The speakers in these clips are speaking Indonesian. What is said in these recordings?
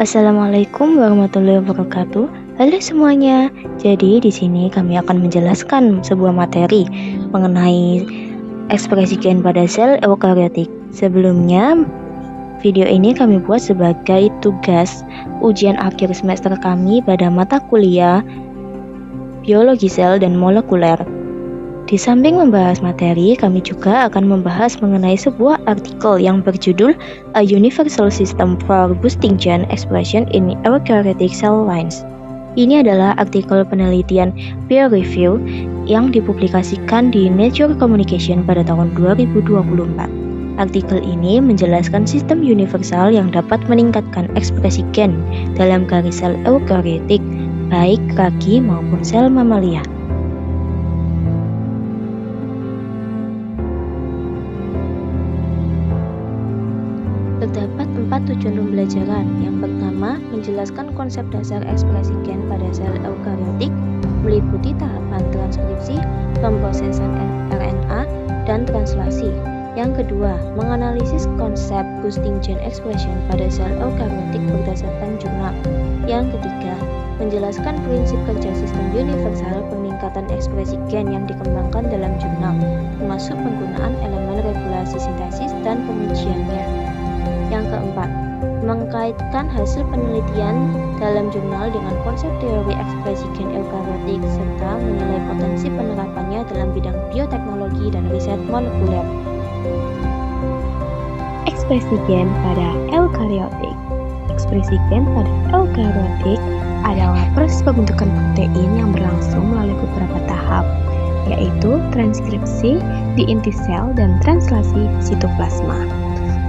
Assalamualaikum warahmatullahi wabarakatuh. Halo semuanya. Jadi di sini kami akan menjelaskan sebuah materi mengenai ekspresi gen pada sel eukariotik. Sebelumnya, video ini kami buat sebagai tugas ujian akhir semester kami pada mata kuliah biologi sel dan molekuler. Di samping membahas materi, kami juga akan membahas mengenai sebuah artikel yang berjudul A Universal System for Boosting Gene Expression in Eukaryotic Cell Lines. Ini adalah artikel penelitian peer review yang dipublikasikan di Nature Communication pada tahun 2024. Artikel ini menjelaskan sistem universal yang dapat meningkatkan ekspresi gen dalam garis sel eukaryotik, baik ragi maupun sel mamalia. Terdapat 4 tujuan pembelajaran. Yang pertama, menjelaskan konsep dasar ekspresi gen pada sel eukaryotik, meliputi tahapan transkripsi, pemrosesan RNA, dan translasi. Yang kedua, menganalisis konsep boosting gene expression pada sel eukaryotik berdasarkan jurnal. Yang ketiga, menjelaskan prinsip kerja sistem universal peningkatan ekspresi gen yang dikembangkan dalam jurnal, termasuk penggunaan elemen regulasi sintesis dan pengujiannya. Yang keempat, mengkaitkan hasil penelitian dalam jurnal dengan konsep teori ekspresi gen eukaryotik serta menilai potensi penerapannya dalam bidang bioteknologi dan riset molekuler. Ekspresi gen pada eukaryotik. Ekspresi gen pada eukaryotik adalah proses pembentukan protein yang berlangsung melalui beberapa tahap, yaitu transkripsi di inti sel dan translasi di sitoplasma.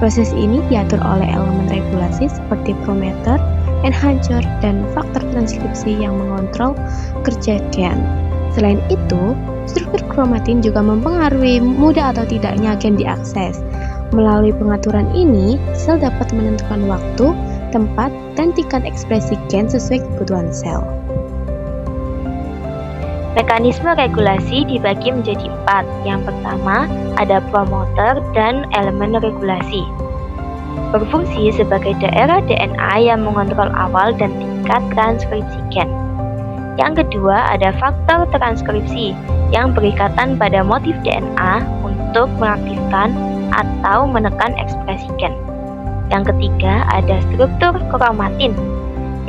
Proses ini diatur oleh elemen regulasi seperti promoter, enhancer, dan faktor transkripsi yang mengontrol kerja gen. Selain itu, struktur kromatin juga mempengaruhi mudah atau tidaknya gen diakses. Melalui pengaturan ini, sel dapat menentukan waktu, tempat, dan tingkat ekspresi gen sesuai kebutuhan sel. Mekanisme regulasi dibagi menjadi 4. Yang pertama, ada promoter dan elemen regulasi. Berfungsi sebagai daerah DNA yang mengontrol awal dan tingkat transkripsi gen. Yang kedua, ada faktor transkripsi yang berikatan pada motif DNA untuk mengaktifkan atau menekan ekspresi gen. Yang ketiga, ada struktur kromatin,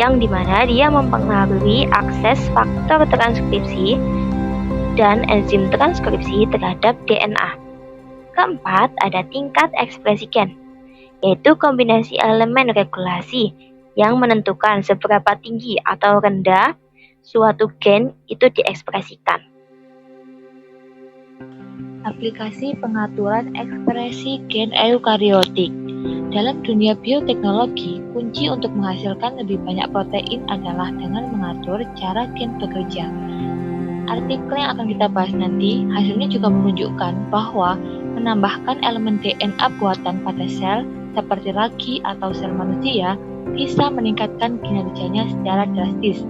yang dimana dia mempengaruhi akses faktor transkripsi dan enzim transkripsi terhadap DNA. Keempat, ada tingkat ekspresi gen, yaitu kombinasi elemen regulasi yang menentukan seberapa tinggi atau rendah suatu gen itu diekspresikan. Aplikasi pengaturan ekspresi gen eukaryotik. Dalam dunia bioteknologi, kunci untuk menghasilkan lebih banyak protein adalah dengan mengatur cara gen bekerja. Artikel yang akan kita bahas nanti, hasilnya juga menunjukkan bahwa menambahkan elemen DNA buatan pada sel, seperti ragi atau sel manusia, bisa meningkatkan kinerjanya secara drastis.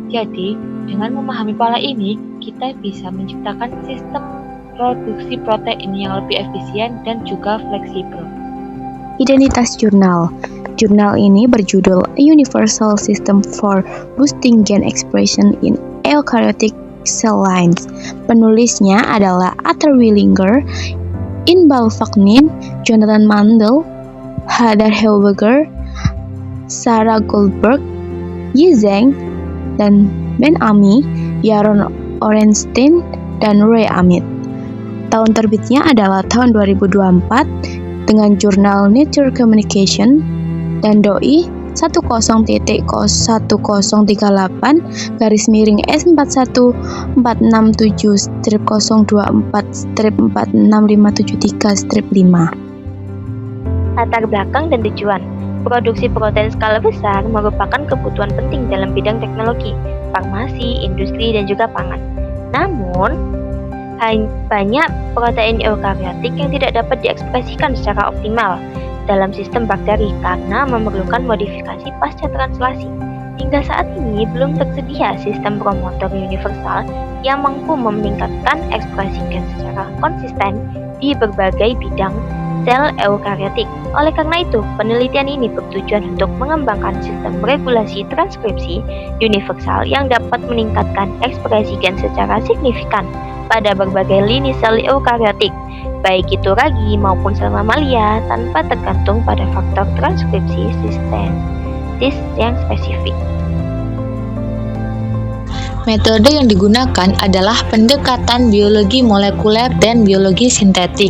Jadi, dengan memahami pola ini, kita bisa menciptakan sistem produksi protein yang lebih efisien dan juga fleksibel. Identitas jurnal. Jurnal ini berjudul A Universal System for Boosting Gene Expression in Eukaryotic Cell Lines. Penulisnya adalah Arthur Willinger, Inbal Vaknin, Jonathan Mandel, Hadar Heuberger, Sarah Goldberg, Yi Zheng, dan Ben Ami, Yaron Orenstein, dan Roy Amit. Tahun terbitnya adalah tahun 2024 dengan jurnal Nature Communication dan DOI 10.010.467-024-46573-5. Latar belakang dan tujuan. Produksi protein skala besar merupakan kebutuhan penting dalam bidang teknologi, farmasi, industri, dan juga pangan. Namun, banyak protein eukaryotik yang tidak dapat diekspresikan secara optimal dalam sistem bakteri karena memerlukan modifikasi pasca translasi. Hingga saat ini belum tersedia sistem promotor universal yang mampu meningkatkan ekspresi gen secara konsisten di berbagai bidang sel eukariotik. Oleh karena itu, penelitian ini bertujuan untuk mengembangkan sistem regulasi transkripsi universal yang dapat meningkatkan ekspresi gen secara signifikan pada berbagai lini sel eukariotik, baik itu ragi maupun sel mamalia, tanpa tergantung pada faktor transkripsi sintetis yang spesifik. Metode yang digunakan adalah pendekatan biologi molekuler dan biologi sintetik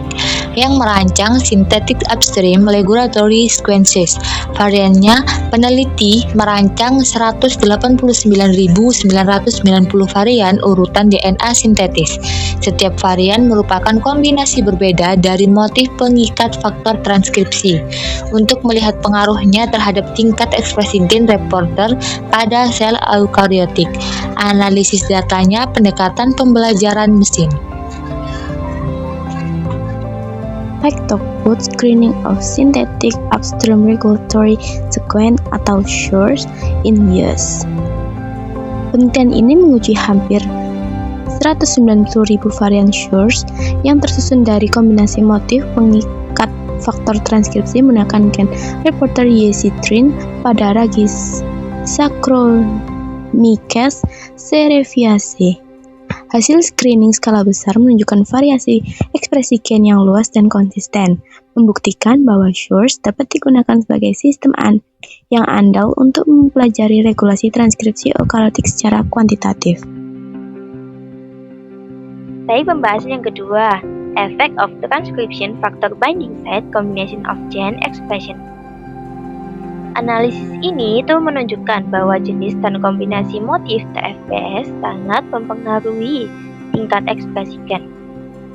yang merancang synthetic upstream regulatory sequences. Variannya, peneliti merancang 189.990 varian urutan DNA sintetis. Setiap varian merupakan kombinasi berbeda dari motif pengikat faktor transkripsi. Untuk melihat pengaruhnya terhadap tingkat ekspresi gen reporter pada sel eukariotik, analisis datanya pendekatan pembelajaran mesin. Hector-Wood Screening of Synthetic Upstream Regulatory Sequence atau SURS in use. Penelitian ini menguji hampir 190.000 varian SURS yang tersusun dari kombinasi motif pengikat faktor transkripsi menggunakan gen reporter YC-TRIN pada ragi Saccharomyces cerevisiae. Hasil screening skala besar menunjukkan variasi ekspresi gen yang luas dan konsisten, membuktikan bahwa SURS dapat digunakan sebagai sistem yang andal untuk mempelajari regulasi transkripsi eukariotik secara kuantitatif. Baik, pembahasan yang kedua, Effect of Transcription Factor Binding Site Combination of Gene Expression. Analisis ini menunjukkan bahwa jenis dan kombinasi motif TFPS sangat mempengaruhi tingkat ekspresi gen.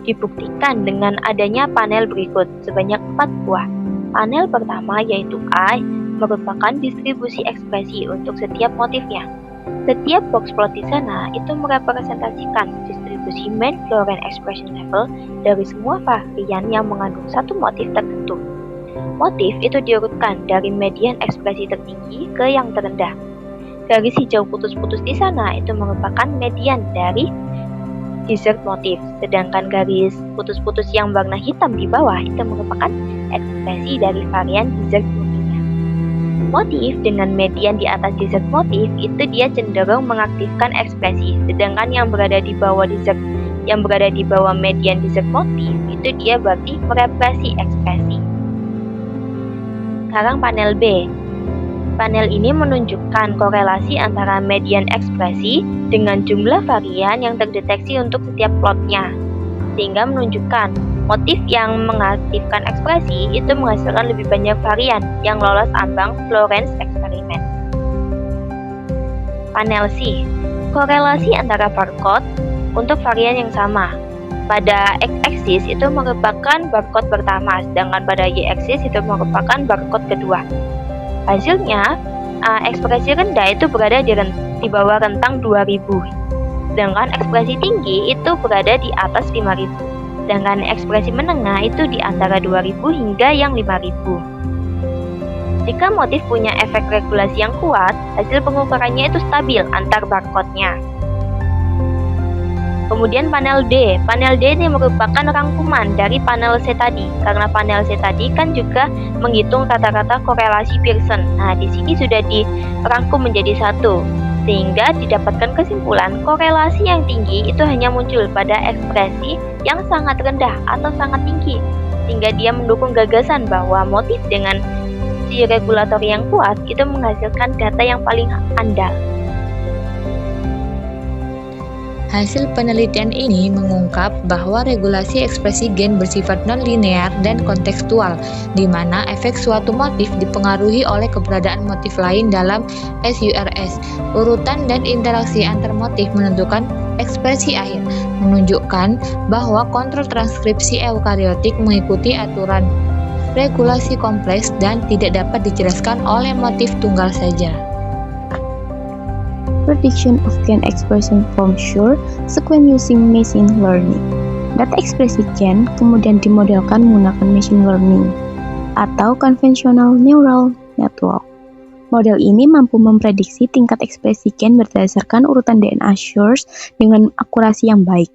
Dibuktikan dengan adanya panel berikut sebanyak 4 buah. Panel pertama yaitu I merupakan distribusi ekspresi untuk setiap motifnya. Setiap box plot di sana itu merepresentasikan distribusi main fluorescent expression level dari semua varian yang mengandung satu motif tertentu. Motif itu diurutkan dari median ekspresi tertinggi ke yang terendah. Garis hijau putus-putus di sana itu merupakan median dari dessert motif, sedangkan garis putus-putus yang warna hitam di bawah itu merupakan ekspresi dari varian dessert motifnya. Motif dengan median di atas dessert motif itu dia cenderung mengaktifkan ekspresi, sedangkan yang berada di bawah median dessert motif itu dia berarti merepresi ekspresi. Sekarang panel B. Panel ini menunjukkan korelasi antara median ekspresi dengan jumlah varian yang terdeteksi untuk setiap plotnya, sehingga menunjukkan motif yang mengaktifkan ekspresi itu menghasilkan lebih banyak varian yang lolos ambang Florence eksperimen. Panel C. Korelasi antara barcode untuk varian yang sama. Pada X-axis itu merupakan barcode pertama, sedangkan pada Y-axis itu merupakan barcode kedua. Hasilnya, ekspresi rendah itu berada di bawah rentang 2000, sedangkan ekspresi tinggi itu berada di atas 5000, sedangkan ekspresi menengah itu di antara 2000 hingga yang 5000. Jika motif punya efek regulasi yang kuat, hasil pengukurannya itu stabil antar barcode-nya. Kemudian panel D. Panel D ini merupakan rangkuman dari panel C tadi, karena panel C tadi kan juga menghitung rata-rata korelasi Pearson. Nah, di sini sudah dirangkum menjadi satu, sehingga didapatkan kesimpulan korelasi yang tinggi itu hanya muncul pada ekspresi yang sangat rendah atau sangat tinggi, sehingga dia mendukung gagasan bahwa motif dengan si regulator yang kuat itu menghasilkan data yang paling andal. Hasil penelitian ini mengungkap bahwa regulasi ekspresi gen bersifat non-linear dan kontekstual, di mana efek suatu motif dipengaruhi oleh keberadaan motif lain dalam SURS. Urutan dan interaksi antar motif menentukan ekspresi akhir, menunjukkan bahwa kontrol transkripsi eukariotik mengikuti aturan regulasi kompleks dan tidak dapat dijelaskan oleh motif tunggal saja. Prediction of gen expression from SURE sequence using machine learning. Data ekspresi gen kemudian dimodelkan menggunakan machine learning atau conventional neural network. Model ini mampu memprediksi tingkat ekspresi gen berdasarkan urutan DNA SURE dengan akurasi yang baik.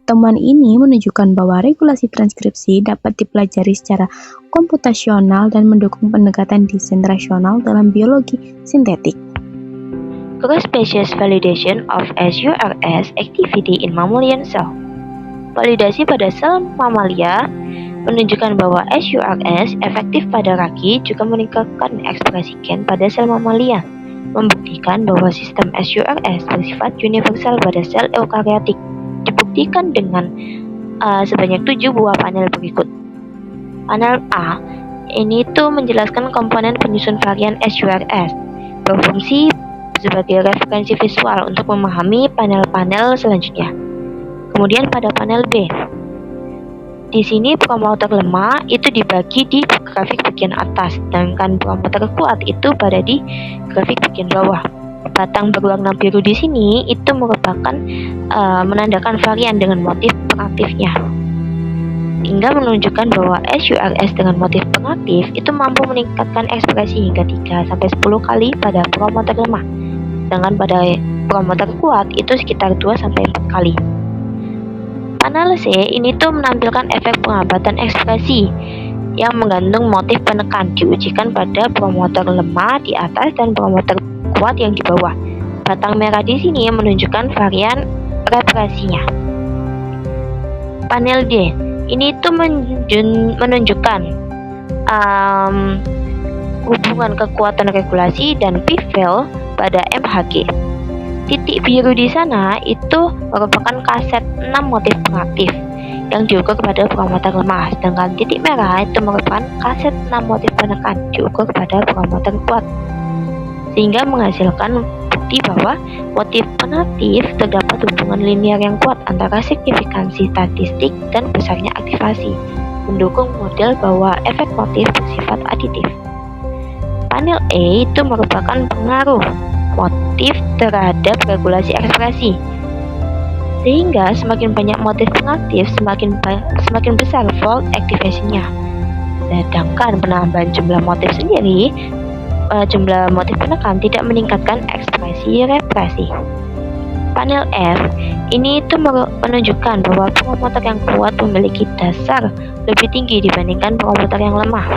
Temuan ini menunjukkan bahwa regulasi transkripsi dapat dipelajari secara komputasional dan mendukung pendekatan desain rasional dalam biologi sintetik. Cross-species validation of SURS activity in mammalian cell. Validasi pada sel mamalia menunjukkan bahwa SURS efektif pada ragi juga meningkatkan ekspresi gen pada sel mamalia, membuktikan bahwa sistem SURS bersifat universal pada sel eukariotik. Dibuktikan dengan sebanyak 7 buah panel berikut. Panel A ini tuh menjelaskan komponen penyusun varian SURS, berfungsi sebagai referensi visual untuk memahami panel-panel selanjutnya. Kemudian pada panel B, di sini promoter lemah itu dibagi di grafik bagian atas, sedangkan promoter kuat itu berada di grafik bagian bawah. Batang berwarna biru di sini itu merupakan menandakan varian dengan motif pengaktifnya, hingga menunjukkan bahwa SURS dengan motif pengaktif itu mampu meningkatkan ekspresi hingga 3-10 kali pada promoter lemah, sedangkan pada promoter kuat itu sekitar 2-4 kali. Panel C ini tuh menampilkan efek pengabatan ekspresi yang mengandung motif penekan, diujikan pada promoter lemah di atas dan promoter kuat yang di bawah. Batang merah di sini menunjukkan varian represinya. Panel D ini tuh menunjukkan hubungan kekuatan regulasi dan P-value pada MHG. Titik biru di sana itu merupakan kaset 6 motif pengaktif yang diukur pada promoter lemah, sedangkan titik merah itu merupakan kaset 6 motif penekan diukur pada promoter kuat, sehingga menghasilkan bukti bahwa motif penaktif terdapat hubungan linear yang kuat antara signifikansi statistik dan besarnya aktivasi, mendukung model bahwa efek motif bersifat aditif. Panel E itu merupakan pengaruh motif terhadap regulasi ekspresi, sehingga semakin banyak motif pengaktif semakin besar fold activation-nya. Sedangkan penambahan jumlah motif sendiri, jumlah motif penekan tidak meningkatkan ekspresi represi. Panel F ini itu menunjukkan bahwa promoter yang kuat memiliki dasar lebih tinggi dibandingkan promoter yang lemah.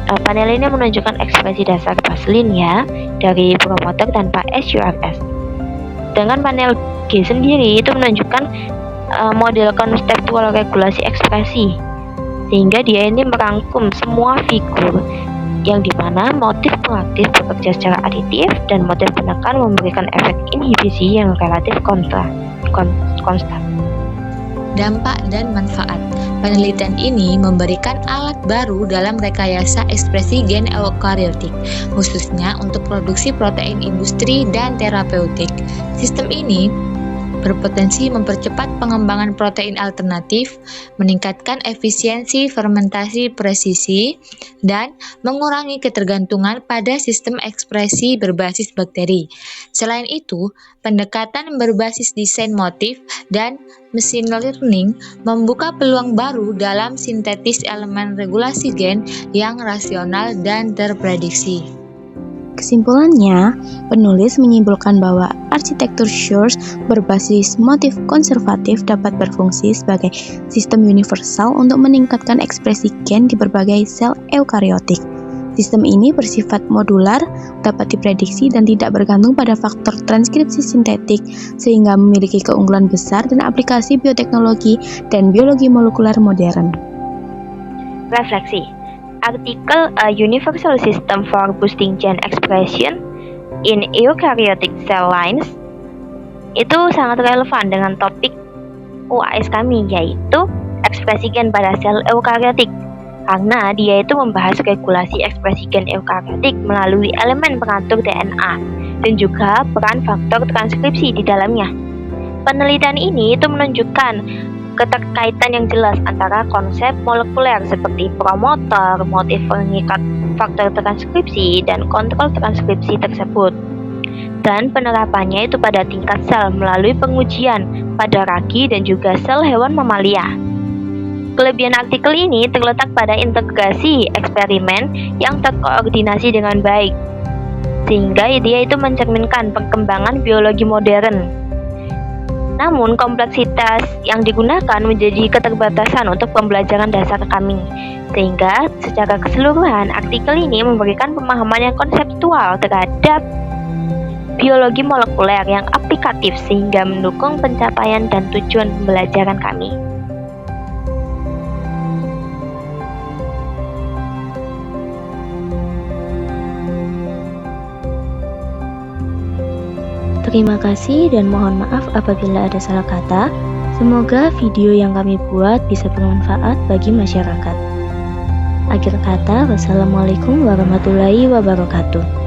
Panel ini menunjukkan ekspresi dasar baseline ya dari promoter tanpa SURS. Dengan panel G sendiri itu menunjukkan model konseptual regulasi ekspresi, sehingga dia ini merangkum semua figur yang dimana motif pengaktif bekerja secara aditif dan motif penekan memberikan efek inhibisi yang relatif konstan. Dampak dan manfaat. Penelitian ini memberikan alat baru dalam rekayasa ekspresi gen eukariotik, khususnya untuk produksi protein industri dan terapeutik. Sistem ini berpotensi mempercepat pengembangan protein alternatif, meningkatkan efisiensi fermentasi presisi, dan mengurangi ketergantungan pada sistem ekspresi berbasis bakteri. Selain itu, pendekatan berbasis desain motif dan machine learning membuka peluang baru dalam sintetis elemen regulasi gen yang rasional dan terprediksi. Kesimpulannya, penulis menyimpulkan bahwa arsitektur Shores berbasis motif konservatif dapat berfungsi sebagai sistem universal untuk meningkatkan ekspresi gen di berbagai sel eukariotik. Sistem ini bersifat modular, dapat diprediksi dan tidak bergantung pada faktor transkripsi sintetik, sehingga memiliki keunggulan besar dan aplikasi bioteknologi dan biologi molekuler modern. Refleksi. Artikel A Universal System for Boosting Gene Expression in Eukaryotic Cell Lines itu sangat relevan dengan topik UAS kami, yaitu ekspresi gen pada sel eukaryotik, karena dia itu membahas regulasi ekspresi gen eukaryotik melalui elemen pengatur DNA dan juga peran faktor transkripsi di dalamnya. Penelitian ini itu menunjukkan keterkaitan yang jelas antara konsep molekuler seperti promotor, motif pengikat faktor transkripsi, dan kontrol transkripsi tersebut, dan penerapannya itu pada tingkat sel melalui pengujian pada ragi dan juga sel hewan mamalia. Kelebihan artikel ini terletak pada integrasi eksperimen yang terkoordinasi dengan baik, sehingga dia itu mencerminkan perkembangan biologi modern. Namun, kompleksitas yang digunakan menjadi keterbatasan untuk pembelajaran dasar kami. Sehingga, secara keseluruhan, artikel ini memberikan pemahaman yang konseptual terhadap biologi molekuler yang aplikatif sehingga mendukung pencapaian dan tujuan pembelajaran kami. Terima kasih dan mohon maaf apabila ada salah kata. Semoga video yang kami buat bisa bermanfaat bagi masyarakat. Akhir kata, wassalamualaikum warahmatullahi wabarakatuh.